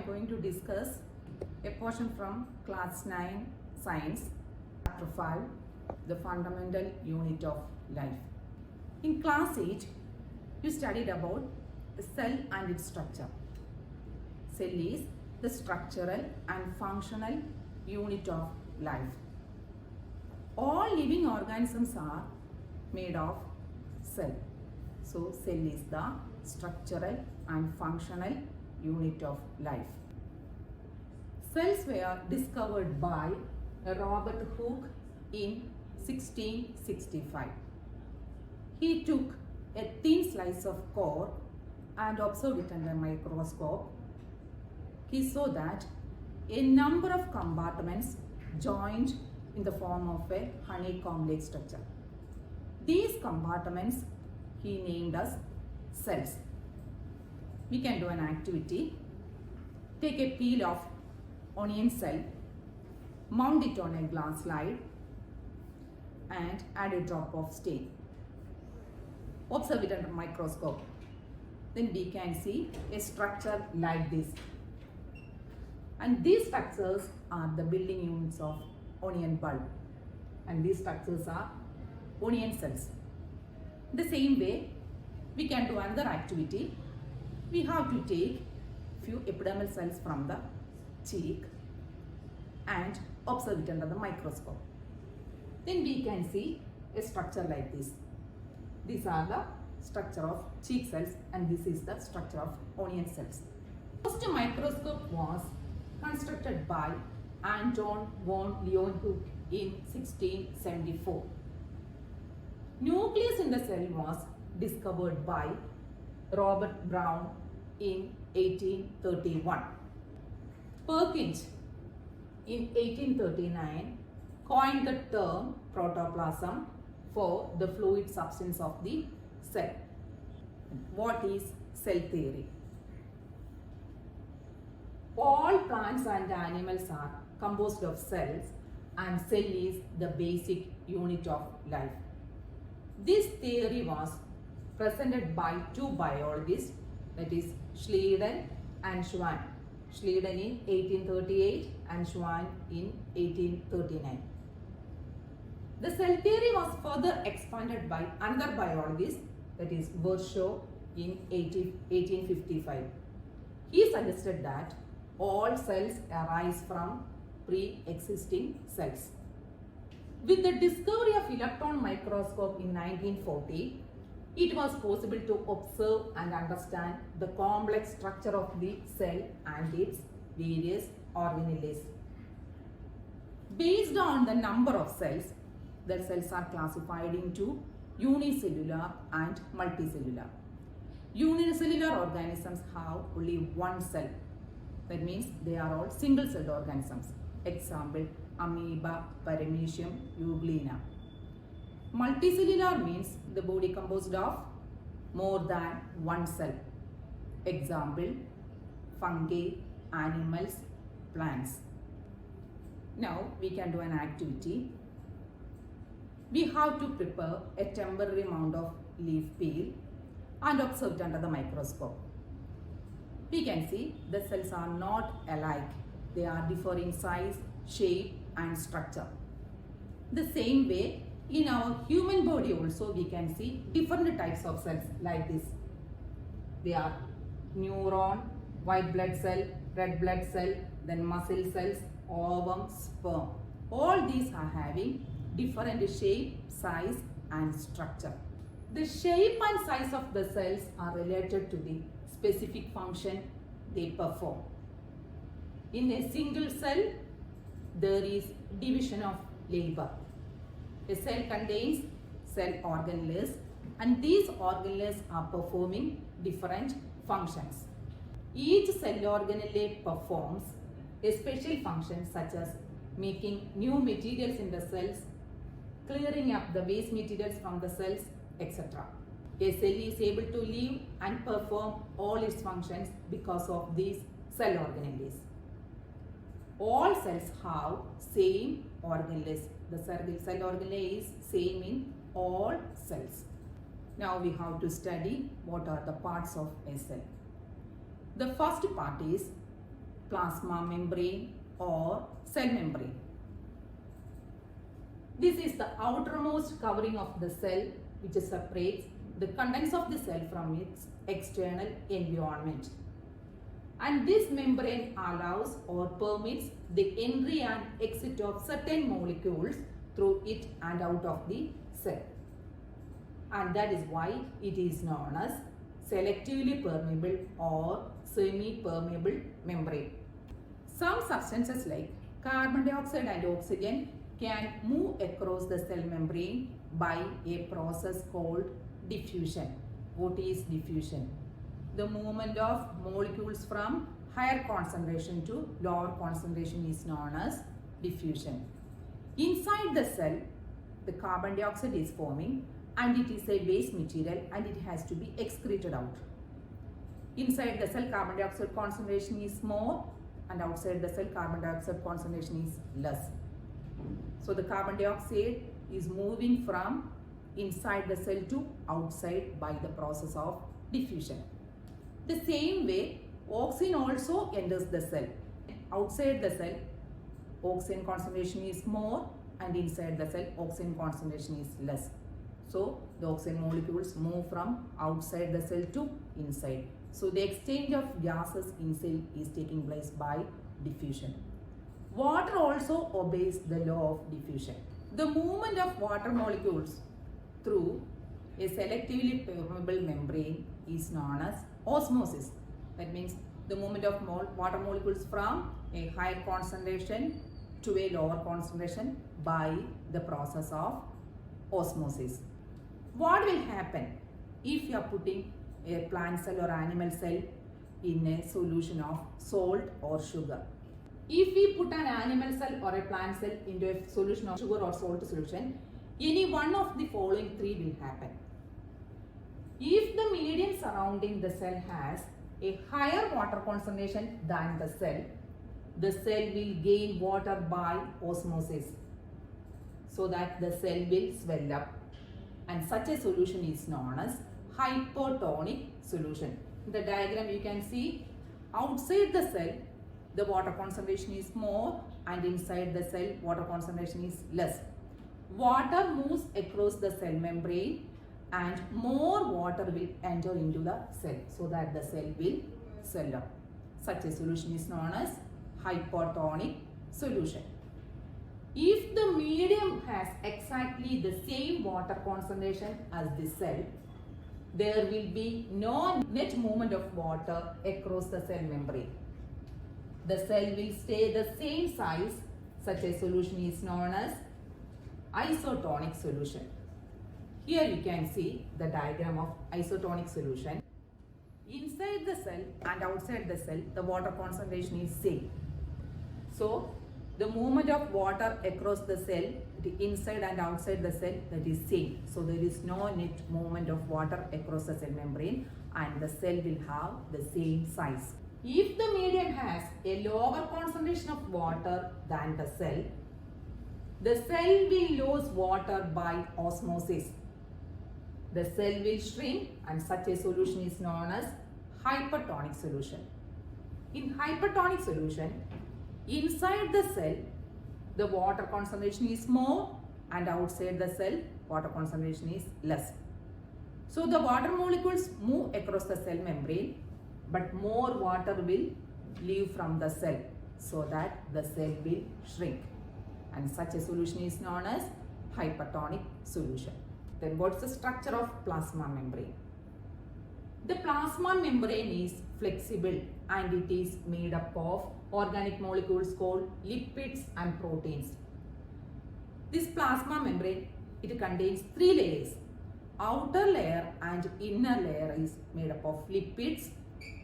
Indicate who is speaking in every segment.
Speaker 1: going to discuss a portion from class 9 science chapter 5, the fundamental unit of life. In class 8 you studied about the cell and its structure. Cell is the structural and functional unit of life. All living organisms are made of cell. So cell is the structural and functional unit of life. Cells were discovered by Robert Hooke in 1665. He took a thin slice of cork and observed it under a microscope. He saw that a number of compartments joined in the form of a honeycomb-like structure. These compartments he named as cells. We can do an activity. Take a peel of onion cell, mount it on a glass slide and add a drop of stain. Observe it under a microscope. Then we can see a structure like this. And these structures are the building units of onion bulb. And these structures are onion cells. The same way, we can do another activity. We have to take few epidermal cells from the cheek and observe it under the microscope. Then we can see a structure like this. These are the structure of cheek cells and this is the structure of onion cells. The first microscope was constructed by Anton von Leeuwenhoek in 1674. Nucleus in the cell was discovered by Robert Brown in 1831. Perkins in 1839 coined the term protoplasm for the fluid substance of the cell. What is cell theory? All plants and animals are composed of cells and cell is the basic unit of life. This theory was presented by two biologists, that is Schleiden and Schwann. Schleiden in 1838 and Schwann in 1839. The cell theory was further expanded by another biologist, that is Virchow in 1855. He suggested that all cells arise from pre-existing cells. With the discovery of electron microscope in 1940, it was possible to observe and understand the complex structure of the cell and its various organelles. Based on the number of cells, the cells are classified into unicellular and multicellular. Unicellular organisms have only one cell. That means they are all single-celled organisms. Example, amoeba, paramecium, euglena. Multicellular means the body composed of more than one cell. Example, fungi, animals, plants. Now we can do an activity. We have to prepare a temporary amount of leaf peel and observe it under the microscope. We can see the cells are not alike. They are differing size, shape and structure. The same way, in our human body also we can see different types of cells like this. They are neuron, white blood cell, red blood cell, then muscle cells, ovum, sperm. All these are having different shape, size and structure. The shape and size of the cells are related to the specific function they perform. In a single cell, there is division of labor. A cell contains cell organelles and these organelles are performing different functions. Each cell organelle performs a special function such as making new materials in the cells, clearing up the waste materials from the cells, etc. A cell is able to live and perform all its functions because of these cell organelles. All cells have same organelles. The cell organelle is same in all cells. Now we have to study what are the parts of a cell. The first part is plasma membrane or cell membrane. This is the outermost covering of the cell which separates the contents of the cell from its external environment. And this membrane allows or permits the entry and exit of certain molecules through it and out of the cell. And that is why it is known as selectively permeable or semi-permeable membrane. Some substances like carbon dioxide and oxygen can move across the cell membrane by a process called diffusion. What is diffusion? The movement of molecules from higher concentration to lower concentration is known as diffusion. Inside the cell, the carbon dioxide is forming and it is a waste material and it has to be excreted out. Inside the cell, carbon dioxide concentration is more and outside the cell, carbon dioxide concentration is less. So the carbon dioxide is moving from inside the cell to outside by the process of diffusion. The same way, oxygen also enters the cell. Outside the cell, oxygen concentration is more and inside the cell, oxygen concentration is less. So the oxygen molecules move from outside the cell to inside. So the exchange of gases in cell is taking place by diffusion. Water also obeys the law of diffusion. The movement of water molecules through a selectively permeable membrane is known as osmosis. That means the movement of water molecules from a higher concentration to a lower concentration by the process of osmosis. What will happen if you are putting a plant cell or animal cell in a solution of salt or sugar? If we put an animal cell or a plant cell into a solution of sugar or salt solution, any one of the following three will happen. If the medium surrounding the cell has a higher water concentration than the cell will gain water by osmosis so that the cell will swell up, and such a solution is known as hypotonic solution. In the diagram you can see outside the cell the water concentration is more and inside the cell water concentration is less. Water moves across the cell membrane and more water will enter into the cell so that the cell will swell up. Such a solution is known as hypotonic solution. If the medium has exactly the same water concentration as the cell, there will be no net movement of water across the cell membrane. The cell will stay the same size. Such a solution is known as isotonic solution. Here you can see the diagram of isotonic solution. Inside the cell and outside the cell, the water concentration is same. So the movement of water across the cell, the inside and outside the cell, that is same. So there is no net movement of water across the cell membrane and the cell will have the same size. If the medium has a lower concentration of water than the cell will lose water by osmosis. The cell will shrink and such a solution is known as hypertonic solution. In hypertonic solution, inside the cell, the water concentration is more and outside the cell, water concentration is less. So the water molecules move across the cell membrane, but more water will leave from the cell so that the cell will shrink. And such a solution is known as hypertonic solution. Then what's the structure of plasma membrane? The plasma membrane is flexible and it is made up of organic molecules called lipids and proteins. This plasma membrane, it contains three layers. Outer layer and inner layer is made up of lipids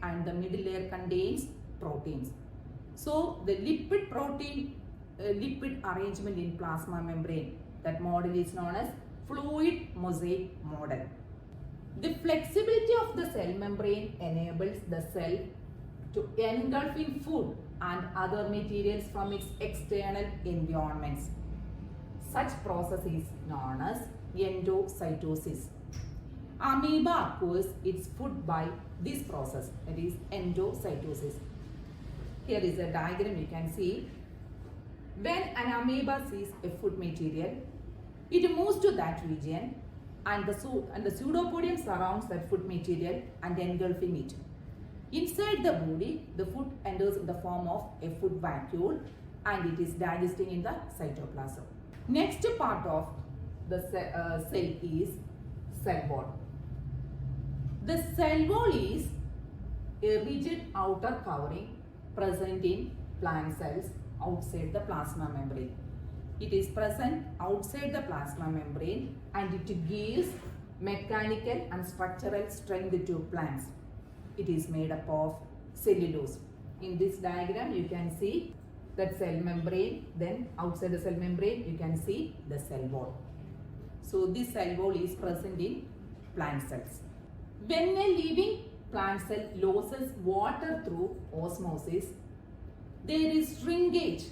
Speaker 1: and the middle layer contains proteins. So the lipid arrangement in plasma membrane, that model is known as fluid mosaic model. The flexibility of the cell membrane enables the cell to engulf in food and other materials from its external environments. Such process is known as endocytosis. Amoeba acquires its food by this process, that is endocytosis. Here is a diagram you can see. When an amoeba sees a food material, it moves to that region and the pseudopodium surrounds that food material and engulfing it. Inside the body, the food enters in the form of a food vacuole and it is digesting in the cytoplasm. Next part of the cell is cell wall. The cell wall is a rigid outer covering present in plant cells outside the plasma membrane. It is present outside the plasma membrane and it gives mechanical and structural strength to plants. It is made up of cellulose. In this diagram you can see that cell membrane, then outside the cell membrane you can see the cell wall. So this cell wall is present in plant cells. When a living plant cell loses water through osmosis, there is shrinkage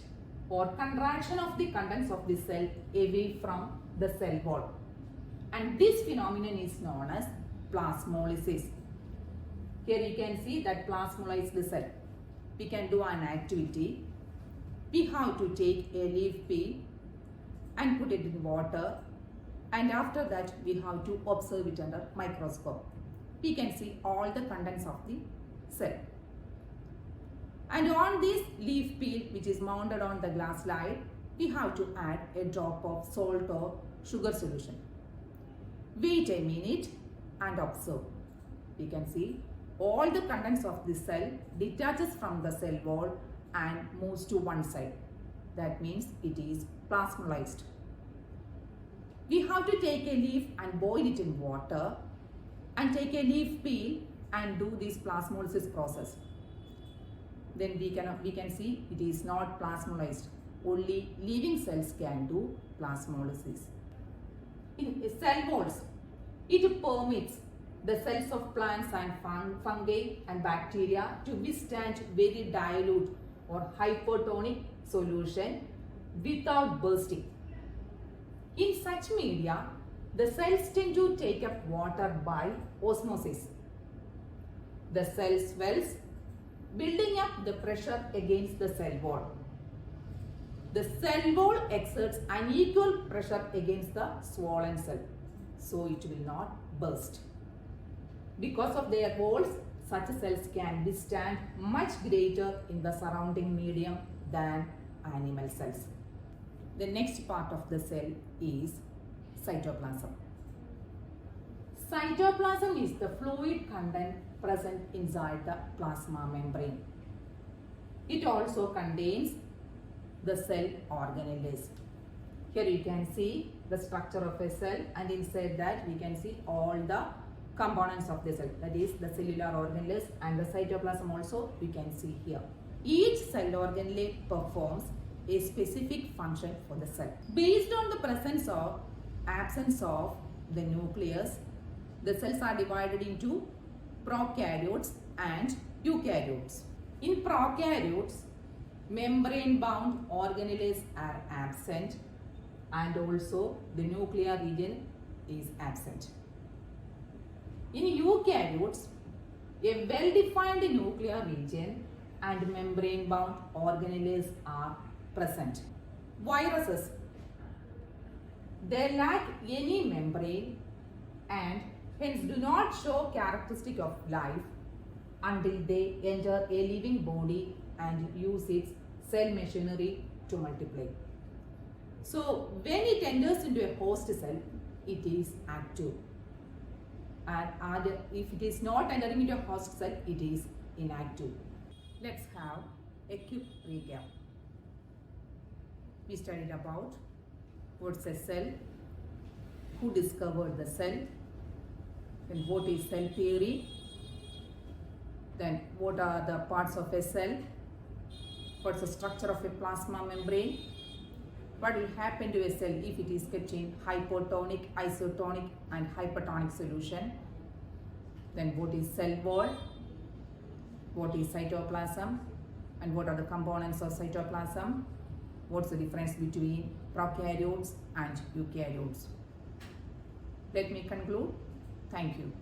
Speaker 1: or contraction of the contents of the cell away from the cell wall. And this phenomenon is known as plasmolysis. Here you can see that plasmolized cell. We can do an activity. We have to take a leaf peel and put it in water, and after that we have to observe it under microscope. We can see all the contents of the cell. And on this leaf peel which is mounted on the glass slide, we have to add a drop of salt or sugar solution. Wait a minute and observe. We can see all the contents of the cell detaches from the cell wall and moves to one side. That means it is plasmolized. We have to take a leaf and boil it in water and take a leaf peel and do this plasmolysis process. Then we can see it is not plasmolized. Only living cells can do plasmolysis. In cell walls, it permits the cells of plants and fungi and bacteria to withstand very dilute or hypertonic solution without bursting. In such media, the cells tend to take up water by osmosis. The cell swells, building up the pressure against the cell wall. The cell wall exerts unequal pressure against the swollen cell, so it will not burst. Because of their walls, such cells can withstand much greater in the surrounding medium than animal cells. The next part of the cell is cytoplasm. Cytoplasm is the fluid content present inside the plasma membrane. It also contains the cell organelles. Here you can see the structure of a cell, and inside that we can see all the components of the cell, that is the cellular organelles and the cytoplasm also we can see here. Each cell organelle performs a specific function for the cell. Based on the presence or absence of the nucleus, the cells are divided into prokaryotes and eukaryotes. In prokaryotes, membrane-bound organelles are absent and also the nuclear region is absent. In eukaryotes, a well-defined nuclear region and membrane-bound organelles are present. Viruses, they lack any membrane and hence do not show characteristic of life until they enter a living body and use its cell machinery to multiply. So when it enters into a host cell, it is active. And if it is not entering into a host cell, it is inactive. Let's have a quick recap. We studied about what's a cell, who discovered the cell, then what is cell theory, then what are the parts of a cell, what's the structure of a plasma membrane, what will happen to a cell if it is kept in hypotonic, isotonic and hypertonic solution, then what is cell wall, what is cytoplasm and what are the components of cytoplasm, what's the difference between prokaryotes and eukaryotes. Let me conclude. Thank you.